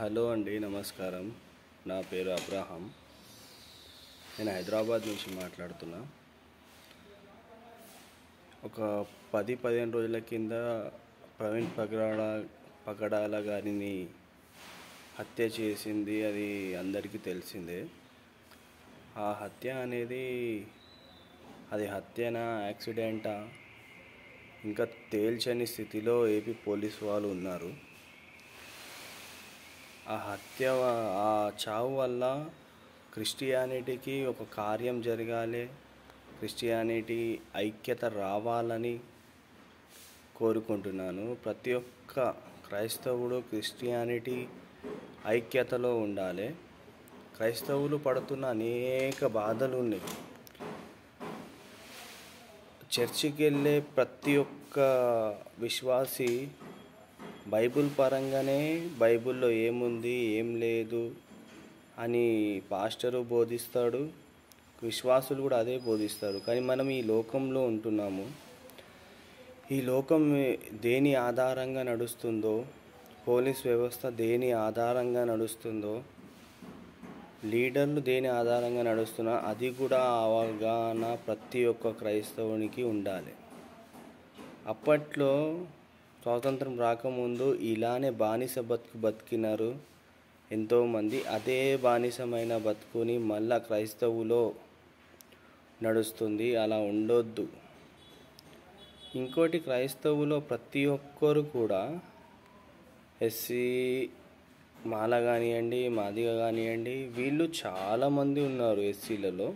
Hello అండి, నమస్కారం. నా పేరు అబ్రహాం. నేను హైదరాబాద్ నుంచి మాట్లాడుతున్నా. ఒక 10-15 రోజుల కింద ప్రవీణ్ పగడాల గారిని హత్య చేసింది అది అందరికీ తెలిసిందే. ఆ హత్య అనేది అది హత్యనా, యాక్సిడెంటా, ఇంకా తేల్చని స్థితిలో ఏపీ పోలీసు వాళ్ళు ఉన్నారు. ఆ చావు వల్ల క్రిస్టియానిటీకి ఒక కార్యం జరగాలి, క్రిస్టియానిటీ ఐక్యత రావాలని కోరుకుంటున్నాను. ప్రతి ఒక్క క్రైస్తవుడు క్రిస్టియానిటీ ఐక్యతలో ఉండాలి. క్రైస్తవులు పడుతున్న అనేక బాధలు ఉన్నాయి. చర్చికి వెళ్ళే ప్రతి ఒక్క విశ్వాసి బైబిల్ పరంగానే బైబిల్లో ఏముంది ఏం లేదు అని పాస్టరు బోధిస్తాడు, విశ్వాసులు కూడా అదే బోధిస్తారు. కానీ మనం ఈ లోకంలో ఉంటున్నాము. ఈ లోకం దేని ఆధారంగా నడుస్తుందో, పోలీస్ వ్యవస్థ దేని ఆధారంగా నడుస్తుందో, లీడర్లు దేని ఆధారంగా నడుస్తున్నా అది కూడా అవగాహన ప్రతి ఒక్క క్రైస్తవునికి ఉండాలి. అప్పట్లో స్వాతంత్రం రాకముందు ఇలానే బానిస బతికినారు ఎంతోమంది. అదే బానిసమైన బతుకుని మళ్ళా క్రైస్తవులో నడుస్తుంది. అలా ఉండొద్దు. ఇంకోటి, క్రైస్తవులో ప్రతి ఒక్కరు కూడా ఎస్సీ మాల కానివ్వండి, మాదిగ కానివ్వండి, వీళ్ళు చాలామంది ఉన్నారు ఎస్సీలలో,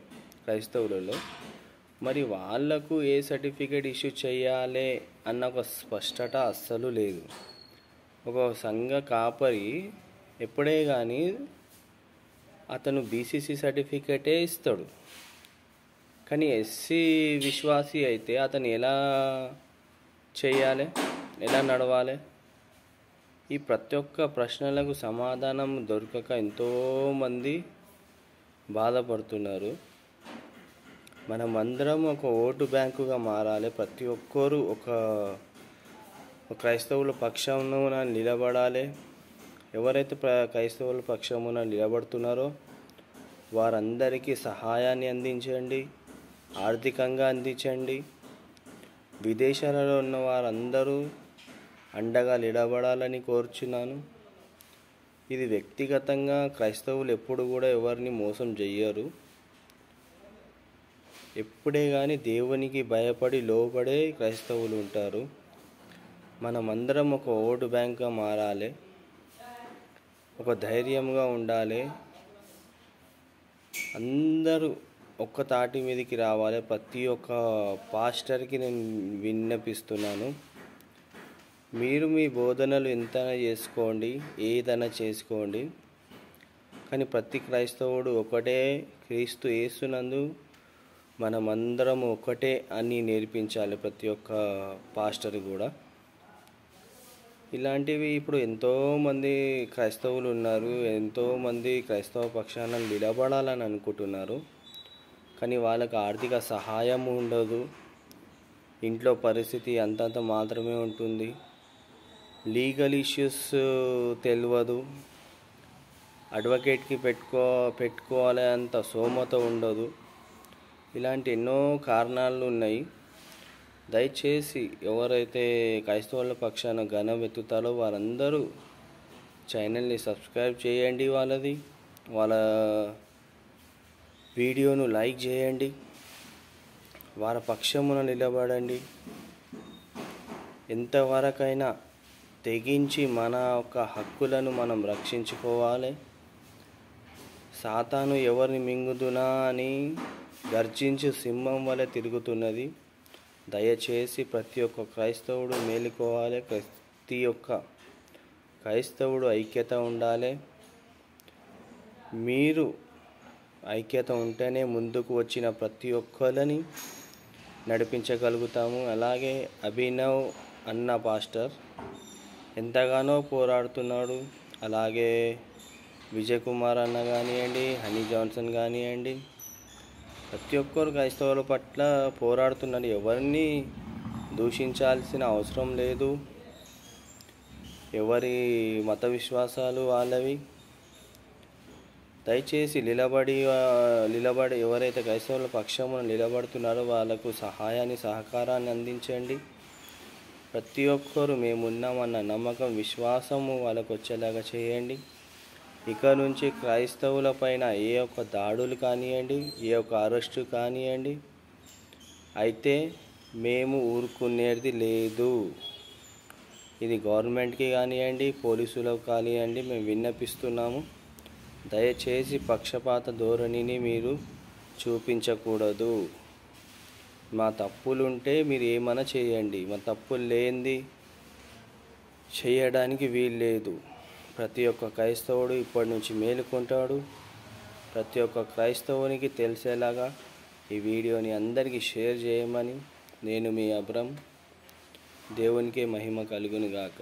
క్రైస్తవులలో. మరి వాళ్లకు ఏ సర్టిఫికేట్ ఇష్యూ చేయాలి అన్న ఒక స్పష్టత అస్సలు లేదు. ఒక సంఘ కాపరి ఎప్పుడే కానీ అతను బీసీసీ సర్టిఫికేటే ఇస్తాడు. కానీ ఎస్సీ విశ్వాసి అయితే అతను ఎలా చేయాలి, ఎలా నడవాలి? ఈ ప్రతి ఒక్క ప్రశ్నలకు సమాధానం దొరకక ఎంతోమంది బాధపడుతున్నారు. మనమందరం ఒక ఓటు బ్యాంకుగా మారాలి. ప్రతి ఒక్కరూ ఒక క్రైస్తవుల పక్షమున నిలబడాలి. ఎవరైతే క్రైస్తవుల పక్షమున నిలబడుతున్నారో వారందరికీ సహాయాన్ని అందించండి, ఆర్థికంగా అందించండి. విదేశాలలో ఉన్న వారందరూ అండగా నిలబడాలని కోరుచున్నాను. ఇది వ్యక్తిగతంగా క్రైస్తవులు ఎప్పుడు కూడా ఎవరిని మోసం చెయ్యరు. ఎప్పుడే కానీ దేవునికి భయపడి లోబడే క్రైస్తవులు ఉంటారు. మనమందరం ఒక ఓటు బ్యాంక్గా మారాలి, ఒక ధైర్యంగా ఉండాలి. అందరూ ఒక్క తాటి మీదకి రావాలి. ప్రతి ఒక్క పాస్టర్కి నేను విన్నపిస్తున్నాను, మీరు మీ బోధనలు ఎంతైనా చేసుకోండి, ఏదైనా చేసుకోండి, కానీ ప్రతి క్రైస్తవుడు ఒకటే, క్రీస్తు యేసునందు మనమందరం ఒకటే అని నేర్పించాలి ప్రతి ఒక్క పాస్టర్ కూడా. ఇలాంటివి ఇప్పుడు ఎంతోమంది క్రైస్తవులు ఉన్నారు, ఎంతోమంది క్రైస్తవ పక్షాన నిలబడాలని అనుకుంటున్నారు. కానీ వాళ్ళకి ఆర్థిక సహాయం ఉండదు, ఇంట్లో పరిస్థితి అంతంత మాత్రమే ఉంటుంది, లీగల్ ఇష్యూస్ తెలియదు, అడ్వకేట్కి పెట్టుకోవాలి అంత స్తోమత ఉండదు. ఇలాంటి ఎన్నో కారణాలు ఉన్నాయి. దయచేసి ఎవరైతే క్రైస్తవుల పక్షాన ఘనం ఎత్తుతారో వారందరూ ఛానల్ని సబ్స్క్రైబ్ చేయండి, వాళ్ళ వీడియోను లైక్ చేయండి, వారి పక్షమున నిలబడండి. ఎంతవరకైనా తెగించి మన యొక్క హక్కులను మనం రక్షించుకోవాలి. సాతాను ఎవరిని మింగుదునా అని గర్జించి సింహం వలె తిరుగుతున్నది. దయచేసి ప్రతి ఒక్క క్రైస్తవుడు మేలుకోవాలి. ప్రతి ఒక్క క్రైస్తవుడు ఐక్యత ఉండాలి. మీరు ఐక్యత ఉంటేనే ముందుకు వచ్చిన ప్రతి ఒక్కరిని నడిపించగలుగుతాము. అలాగే అభినవ్ అన్న పాస్టర్ ఎంతగానో పోరాడుతున్నాడు. అలాగే విజయ్ కుమార్ అన్న కానివ్వండి, హనీ జాన్సన్ కానివ్వండి, ప్రతి ఒక్కరు క్రైస్తవుల పట్ల పోరాడుతున్నారు. ఎవరిని దూషించాల్సిన అవసరం లేదు. ఎవరి మత విశ్వాసాలు వాళ్ళవి. దయచేసి నిలబడి ఎవరైతే క్రైస్తవుల పక్షమున నిలబడుతున్నారో వాళ్ళకు సహాయాన్ని సహకారాన్ని అందించండి. ప్రతి ఒక్కరూ మేమున్నామన్న నమ్మకం విశ్వాసము వాళ్ళకు వచ్చేలాగా చేయండి. ఇక నుంచి క్రైస్తవుల పైన ఏ ఒక్క దాడులు కానివ్వండి, ఏ ఒక్క అరెస్టు కానివ్వండి అయితే మేము ఊరుకునేది లేదు. ఇది గవర్నమెంట్కి కానివ్వండి, పోలీసులకు కానివ్వండి మేము విన్నపిస్తున్నాము. దయచేసి పక్షపాత ధోరణిని మీరు చూపించకూడదు. మా తప్పులుంటే మీరు ఏమైనా చేయండి, మా తప్పులు లేనిది చేయడానికి వీల్లేదు. ప్రతి ఒక్క క్రైస్తవుడు ఇప్పటి నుంచి మేలుకుంటాడు. ప్రతి ఒక్క క్రైస్తవునికి తెలిసేలాగా ఈ వీడియోని అందరికీ షేర్ చేయమని నేను మీ అబ్రహం. దేవునికే మహిమ కలుగును గాక.